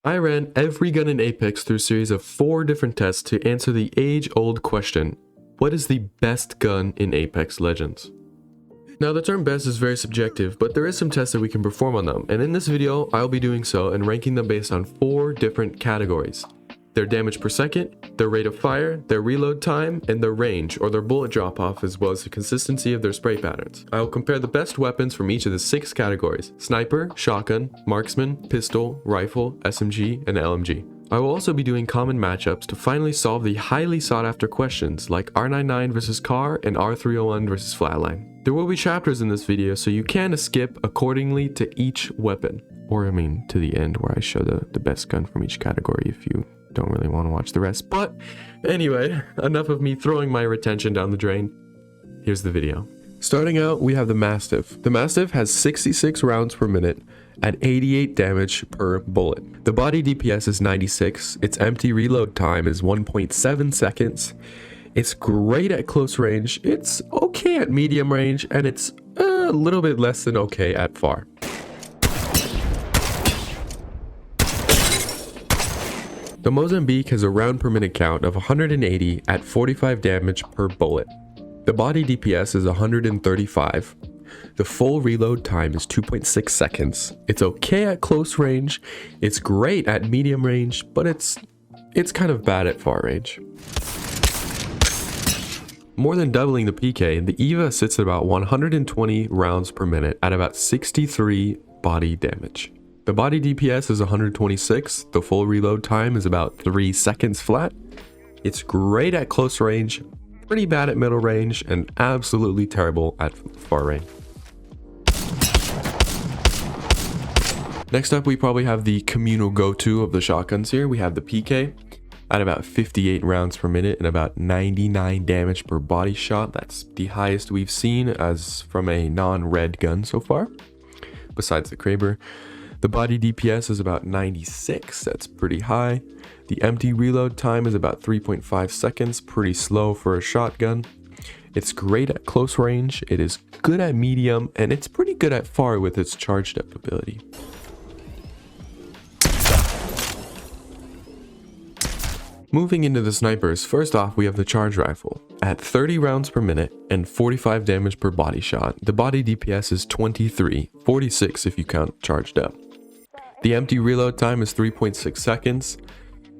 I ran every gun in Apex through a series of 4 different tests to answer the age-old question, what is the best gun in Apex Legends? Now the term best is very subjective, but there is some tests that we can perform on them, and in this video I'll be doing so and ranking them based on 4 different categories. Their damage per second, their rate of fire, their reload time, and their range or their bullet drop off, as well as the consistency of their spray patterns. I will compare the best weapons from each of the 6 categories: sniper, shotgun, marksman, pistol, rifle, SMG, and LMG. I will also be doing common matchups to finally solve the highly sought after questions like R99 versus CAR and R301 versus Flatline. There will be chapters in this video, so you can skip accordingly to each weapon. Or to the end where I show the best gun from each category if you don't really want to watch the rest. But anyway, enough of me throwing my retention down the drain. Here's the video. Starting out, we have the Mastiff. The Mastiff has 66 rounds per minute at 88 damage per bullet. The body DPS is 96. Its empty reload time is 1.7 seconds. It's great at close range. It's okay at medium range, and it's a little bit less than okay at far. The Mozambique has a round per minute count of 180 at 45 damage per bullet. The body DPS is 135. The full reload time is 2.6 seconds. It's okay at close range. It's great at medium range, but it's kind of bad at far range. More than doubling the PK, the EVA sits at about 120 rounds per minute at about 63 body damage. The body DPS is 126, the full reload time is about 3 seconds flat. It's great at close range, pretty bad at middle range, and absolutely terrible at far range. Next up, we probably have the communal go-to of the shotguns here. We have the PK at about 58 rounds per minute and about 99 damage per body shot. That's the highest we've seen as from a non-red gun so far, besides the Kraber. The body DPS is about 96, that's pretty high. The empty reload time is about 3.5 seconds, pretty slow for a shotgun. It's great at close range, it is good at medium, and it's pretty good at far with its charge depth ability. Moving into the snipers, first off we have the charge rifle. At 30 rounds per minute and 45 damage per body shot, the body DPS is 23, 46 if you count charged up. The empty reload time is 3.6 seconds.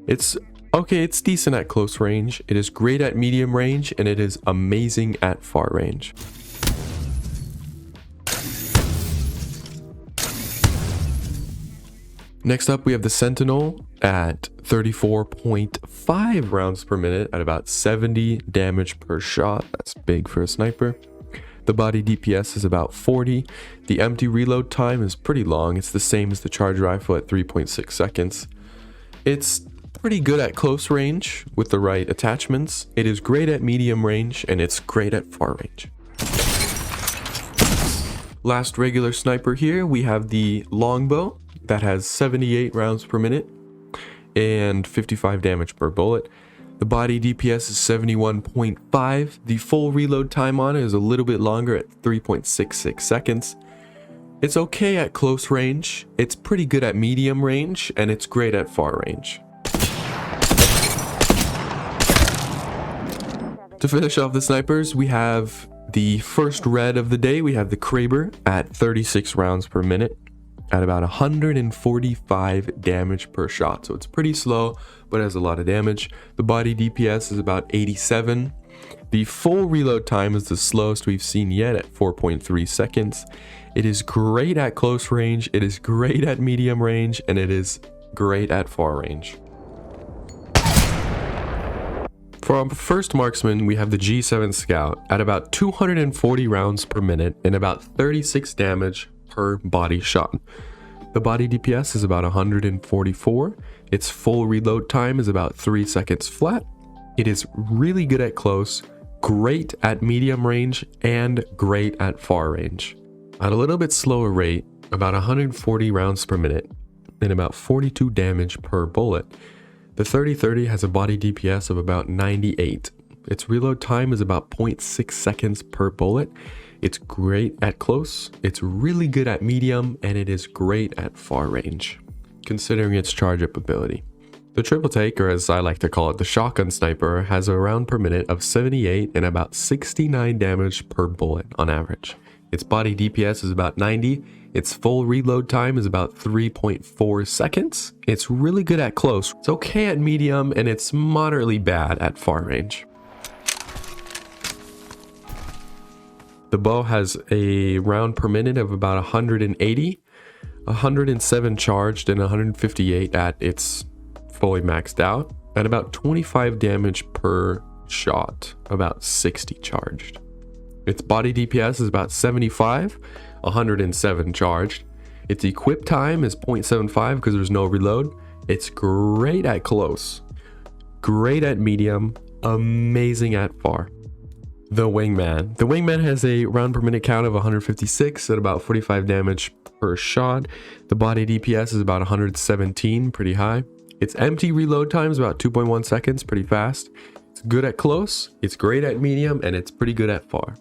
It's okay, it's decent at close range, it is great at medium range, and it is amazing at far range. Next up, we have the Sentinel at 34.5 rounds per minute at about 70 damage per shot. That's big for a sniper. The body DPS is about 40. The empty reload time is pretty long. It's the same as the charge rifle at 3.6 seconds. It's pretty good at close range with the right attachments. It is great at medium range, and it's great at far range. Last regular sniper here, we have the longbow that has 78 rounds per minute and 55 damage per bullet. The body DPS is 71.5. The full reload time on it is a little bit longer at 3.66 seconds. It's okay at close range, it's pretty good at medium range, and it's great at far range. To finish off the snipers, we have the first red of the day. We have the Kraber at 36 rounds per minute at about 145 damage per shot. So it's pretty slow, but has a lot of damage. The body DPS is about 87. The full reload time is the slowest we've seen yet at 4.3 seconds. It is great at close range, it is great at medium range, and it is great at far range. For our first marksman, we have the G7 Scout at about 240 rounds per minute and about 36 damage per body shot. The body DPS is about 144. Its full reload time is about 3 seconds flat. It is really good at close, great at medium range, and great at far range. At a little bit slower rate, about 140 rounds per minute and about 42 damage per bullet, the 3030 has a body DPS of about 98. Its reload time is about 0.6 seconds per bullet. It's great at close, it's really good at medium, and it is great at far range. considering its charge up ability. The triple take, or as I like to call it, the shotgun sniper, has a round per minute of 78 and about 69 damage per bullet on average. Its body DPS is about 90. Its full reload time is about 3.4 seconds. It's really good at close. It's okay at medium, and it's moderately bad at far range. The bow has a round per minute of about 180, 107 charged, and 158 at its fully maxed out, at about 25 damage per shot, about 60 charged. Its body DPS is about 75, 107 charged. Its equip time is 0.75 because there's no reload. It's great at close, great at medium, amazing at far. The Wingman. The Wingman has a round per minute count of 156 at about 45 damage per shot. The body DPS is about 117, pretty high. Its empty reload time is about 2.1 seconds, pretty fast. It's good at close, it's great at medium, and it's pretty good at far.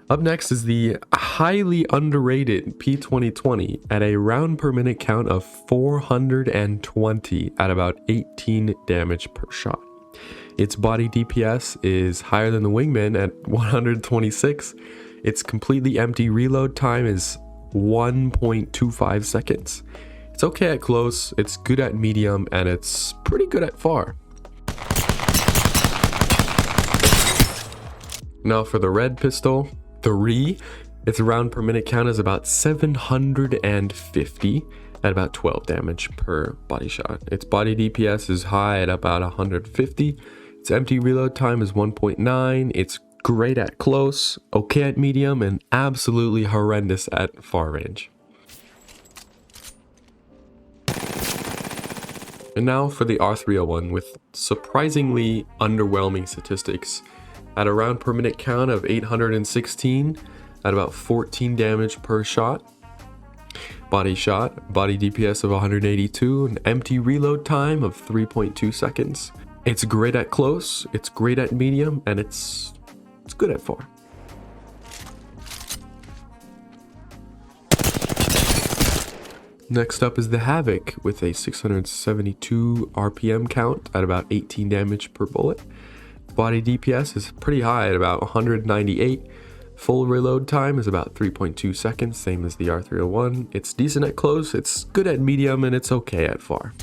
Up next is the highly underrated P2020 at a round per minute count of 420 at about 18 damage per shot. Its body DPS is higher than the Wingman at 126. Its completely empty reload time is 1.25 seconds. It's okay at close, it's good at medium, and it's pretty good at far. Now for the red pistol, 3, its round per minute count is about 750 at about 12 damage per body shot. Its body DPS is high at about 150. Its empty reload time is 1.9. It's great at close, okay at medium, and absolutely horrendous at far range. And now for the R301 with surprisingly underwhelming statistics. At a round per minute count of 816 at about 14 damage per shot. Body shot, body DPS of 182, an empty reload time of 3.2 seconds. It's great at close, it's great at medium, and it's good at far. Next up is the Havoc with a 672 RPM count at about 18 damage per bullet. Body DPS is pretty high at about 198. Full reload time is about 3.2 seconds, same as the R301. It's decent at close, it's good at medium, and it's okay at far.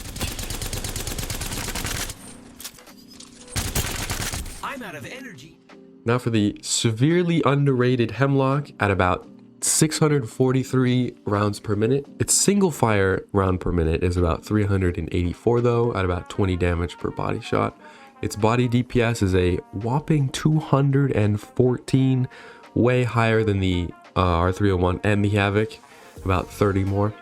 I'm out of energy. Now for the severely underrated Hemlock at about 643 rounds per minute. Its single fire round per minute is about 384 though, at about 20 damage per body shot. Its body DPS is a whopping 214, way higher than the R301 and the Havoc, about 30 more.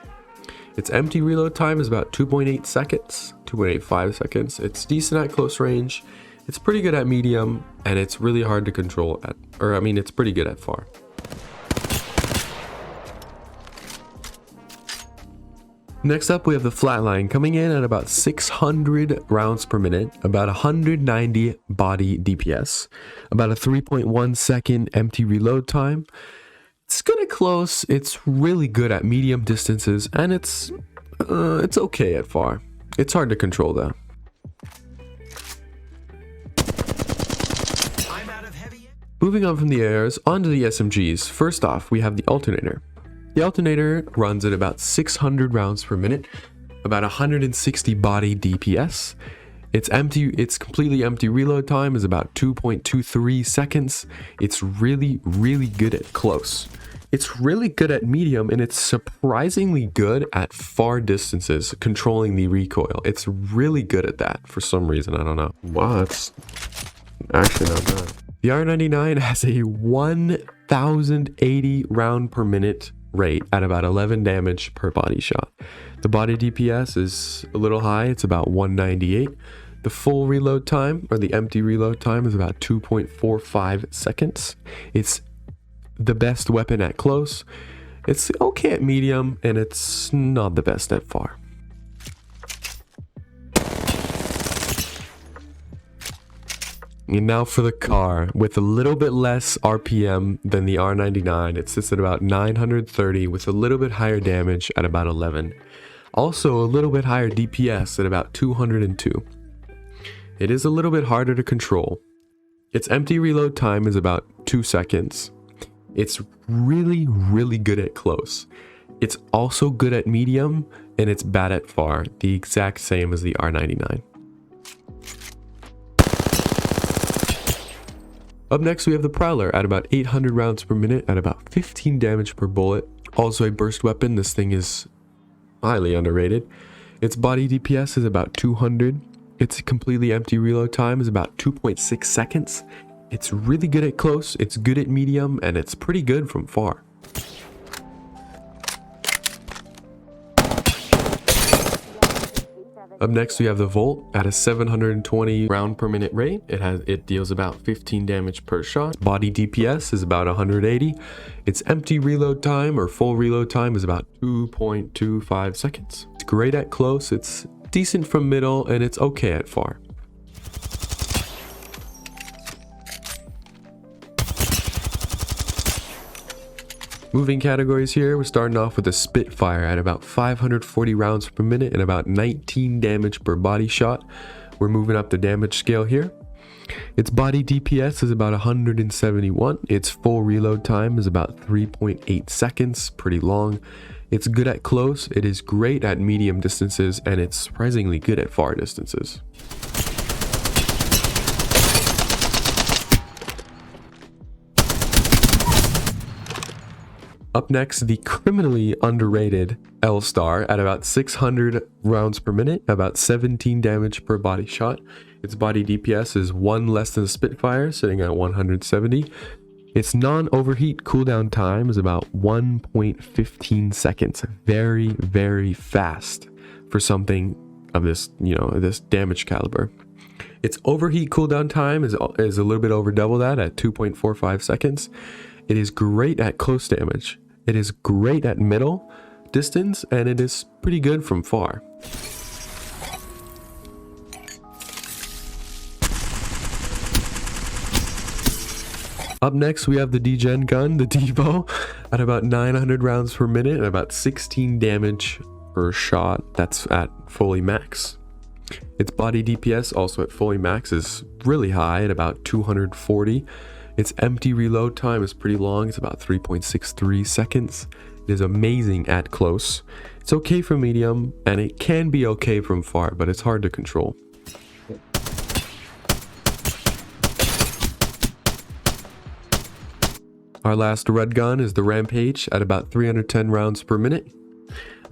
Its empty reload time is about 2.8 seconds, 2.85 seconds. It's decent at close range. It's pretty good at medium, and it's really hard to control at, it's pretty good at far. Next up, we have the Flatline coming in at about 600 rounds per minute, about 190 body DPS, about a 3.1 second empty reload time. It's good at close, it's really good at medium distances, and it's okay at far. It's hard to control though. Moving on from the airs, onto the SMGs. First off, we have the Alternator. The Alternator runs at about 600 rounds per minute, about 160 body DPS. Its completely empty reload time is about 2.23 seconds. It's really good at close. It's really good at medium, and it's surprisingly good at far distances, controlling the recoil. It's really good at that for some reason, I don't know. Wow, that's actually not bad. The R99 has a 1080 round per minute rate at about 11 damage per body shot. The body DPS is a little high, it's about 198. The full reload time, or the empty reload time, is about 2.45 seconds. It's the best weapon at close. It's okay at medium, and it's not the best at far. And now for the car, with a little bit less RPM than the R99, it sits at about 930 with a little bit higher damage at about 11. Also a little bit higher DPS at about 202. It is a little bit harder to control. Its empty reload time is about 2 seconds. It's really, really good at close. It's also good at medium, and it's bad at far, the exact same as the R99. Up next, we have the Prowler at about 800 rounds per minute at about 15 damage per bullet. Also a burst weapon. This thing is highly underrated. Its body DPS is about 200. Its completely empty reload time is about 2.6 seconds. It's really good at close, it's good at medium, and it's pretty good from far. Up next, we have the Volt at a 720 round per minute rate. It deals about 15 damage per shot. Body DPS is about 180. Its empty reload time or full reload time is about 2.25 seconds. It's great at close, it's decent from middle, and it's okay at far. Moving categories here, we're starting off with a Spitfire at about 540 rounds per minute and about 19 damage per body shot. We're moving up the damage scale here. Its body DPS is about 171. Its full reload time is about 3.8 seconds, pretty long. It's good at close, it is great at medium distances, and it's surprisingly good at far distances. Up next, the criminally underrated L-Star at about 600 rounds per minute, about 17 damage per body shot. Its body DPS is 1 less than the Spitfire, sitting at 170. Its non-overheat cooldown time is about 1.15 seconds. Very, very fast for something of this, this damage caliber. Its overheat cooldown time is a little bit over double that at 2.45 seconds. It is great at close damage. It is great at middle distance, and it is pretty good from far. Up next, we have the D-Gen gun, the Devo, at about 900 rounds per minute and about 16 damage per shot. That's at fully max. Its body DPS, also at fully max, is really high at about 240. Its empty reload time is pretty long. It's about 3.63 seconds. It is amazing at close. It's okay for medium, and it can be okay from far, but it's hard to control. Our last red gun is the Rampage at about 310 rounds per minute,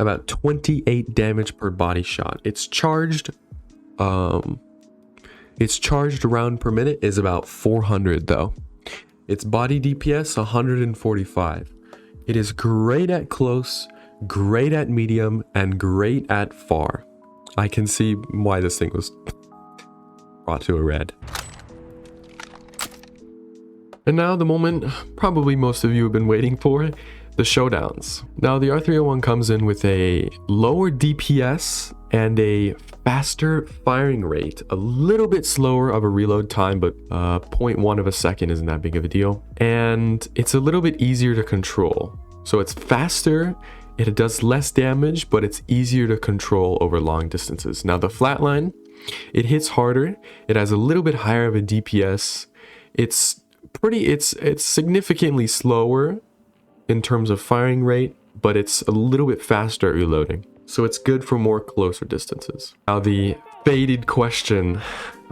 about 28 damage per body shot. Its charged round per minute is about 400 though. Its body DPS 145. It is great at close, great at medium, and great at far. I can see why this thing was brought to a red. And now the moment probably most of you have been waiting for, the showdowns. Now the R301 comes in with a lower DPS and a faster firing rate, a little bit slower of a reload time, but 0.1 of a second isn't that big of a deal. And it's a little bit easier to control. So it's faster, it does less damage, but it's easier to control over long distances. Now the Flatline, it hits harder, it has a little bit higher of a DPS. It's significantly slower in terms of firing rate, but it's a little bit faster at reloading. So it's good for more closer distances. Now the faded question,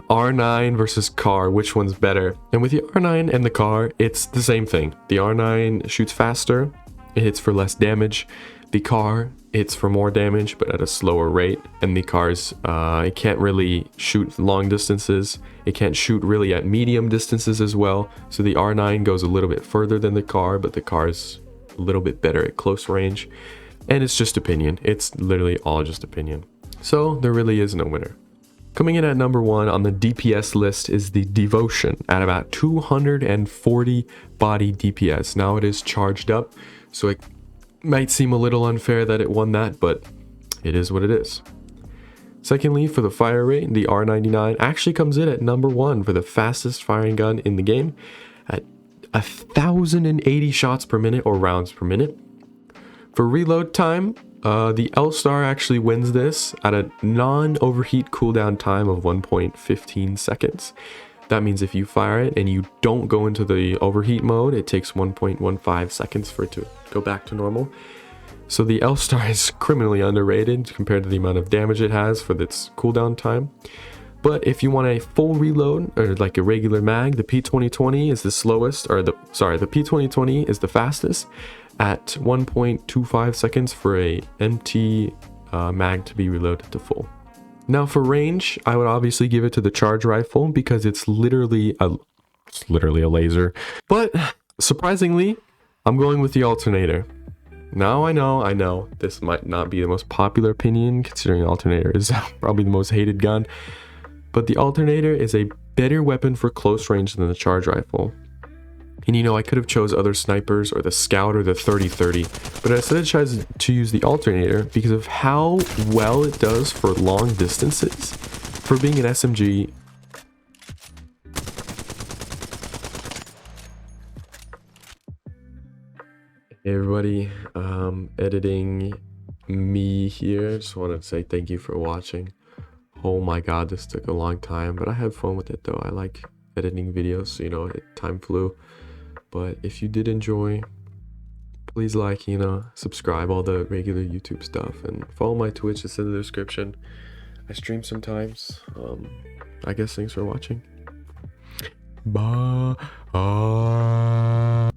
R9 versus car, which one's better? And with the R9 and the car, it's the same thing. The R9 shoots faster, it hits for less damage. The car hits for more damage, but at a slower rate. And the car's, it can't really shoot long distances. It can't shoot really at medium distances as well. So the R9 goes a little bit further than the car, but the car's a little bit better at close range. And it's just opinion. It's literally all just opinion. So there really is no winner. Coming in at number 1 on the DPS list is the Devotion at about 240 body DPS. Now it is charged up, so it might seem a little unfair that it won that, but it is what it is. Secondly, for the fire rate, the R99 actually comes in at number 1 for the fastest firing gun in the game at 1,080 shots per minute or rounds per minute. For reload time, the L-Star actually wins this at a non-overheat cooldown time of 1.15 seconds. That means if you fire it and you don't go into the overheat mode, it takes 1.15 seconds for it to go back to normal. So the L-Star is criminally underrated compared to the amount of damage it has for its cooldown time. But if you want a full reload, or like a regular mag, the P2020 is the slowest, or the P2020 is the fastest at 1.25 seconds for a empty mag to be reloaded to full. Now for range, I would obviously give it to the charge rifle because it's literally a laser. But surprisingly, I'm going with the alternator. Now I know this might not be the most popular opinion considering the alternator is probably the most hated gun. But the alternator is a better weapon for close range than the charge rifle. And you know, I could have chose other snipers or the scout or the 30-30, but I decided to use the alternator because of how well it does for long distances. For being an SMG, hey everybody, editing me here. Just want to say thank you for watching. Oh my god, this took a long time, but I had fun with it though. I like editing videos, so you know, time flew. But if you did enjoy, please like, you know, subscribe, all the regular YouTube stuff, and follow my Twitch, it's in the description. I stream sometimes. I guess thanks for watching. Bye.